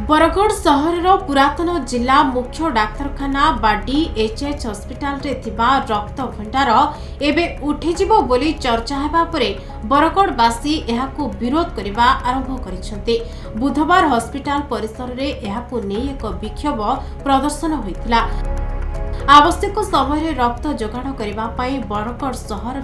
बरगढ़ सहर पुरातन जिला मुख्य डाक्तरखाना बा डीएचएच हॉस्पिटल रे थिबा रक्त भंडार एबे उठिजिबो बोली चर्चा हेबा परे बरगढ़वासी एहाकू विरोध करबा आरंभ करिसंते। बुधवार हॉस्पिटल परिसर रे एहाकू नै एक विक्षोभ प्रदर्शन होइतिला। आवश्यक समय रक्त जोगाड़ करने बरगढ़ सहर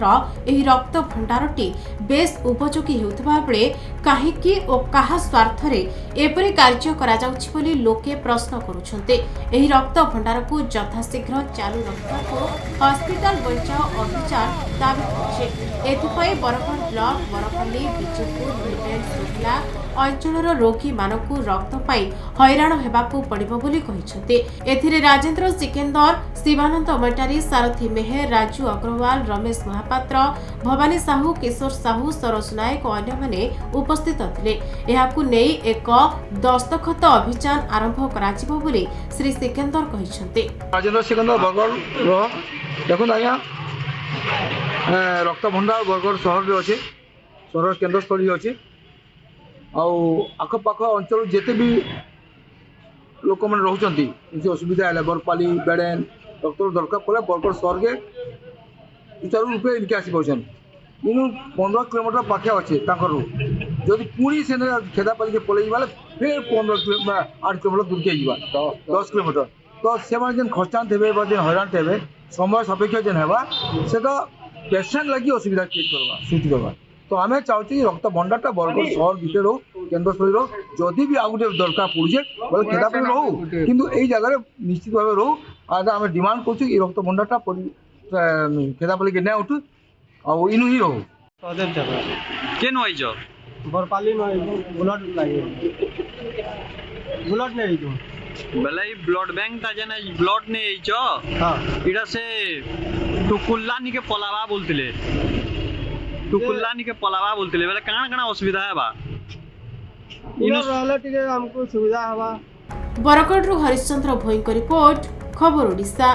एही रक्त भंडारटी बेस उपयोगी होउथिबा बेले काहेकि और कहा स्वार्थ रे एपरि कार्य करा जाउछि बोली लोके प्रश्न करुछन्ते। एही रक्त भंडार को यथाशीघ्र चालू रखबाको हॉस्पिटल बचाओ अभियान दाबी करछे। एथिपई बरगढ़ ब्लॉक बरपल्ली बिजुपुर मिडेल सुखला अंचलर रोगी मानकू रक्त पाई हैरान हेबाकू पड़िबो बोली कहिसंते। एथिरे राजेंद्र सिकेंदर, शिवानंद मटारी, सारथी मेहर, राजू अग्रवाल, रमेश महापात्र, भवानी साहू, किशोर साहू, सरोज नायक और अन्य माने उपस्थित थिले। एहाकू नै एक दस्तखत अभियान आरंभ कराजिबो बोली श्री सिकेंदर कहिसंते। राजेंद्र सिकेंदर बरगढ़ देखुन आज्ञा रक्त भंडार बरगढ़ सहर रे अछि, सहर केन्द्र स्थली अछि। आखपाख अंचल जिते भी लोक मैंने रोचंती किसी असुविधा है बरपाली बेड़ेन रक्त दरकार पड़े बरगढ़ सहर के सुचारू रूपे इनके आसी पार्छन। इनू 15 किलोमीटर पाखे अच्छे जदि पुणी से खेदापाली के पलि फिर 8 किलोमीटर दूर के 10 किलोमीटर तो से खर्चान थे हैरान थे समय सापेक्ष जेन है से पेसेंट लगी असुविधा क्रिएट करवा सृष्टि करवा। तो आम चाहूँ रक्त भंडारटा बरगढ़ सहर भितर रो केन्द्रस्थली रो जदि भी आगे दरकार पड़े बोले खेदापाली रो किंतु यही जगह निश्चित भाव रो आम डिमांड करूँ रक्त भंडारटा खेदापाली के नहीं उठू आ इनू ही रो। बरपाली ब्लड लगे ब्लड नहीं बेले ब्लड बैंक ता जने ब्लड ने आइचो हां इडा से टुकुल्लानी के पलावा बोलतिले बेले काना काना असुविधा है बा इनो रहले टिके हमको सुविधा हवा। बरगढ़ हरिश्चंद्र भोई को रिपोर्ट खबर ओडिशा।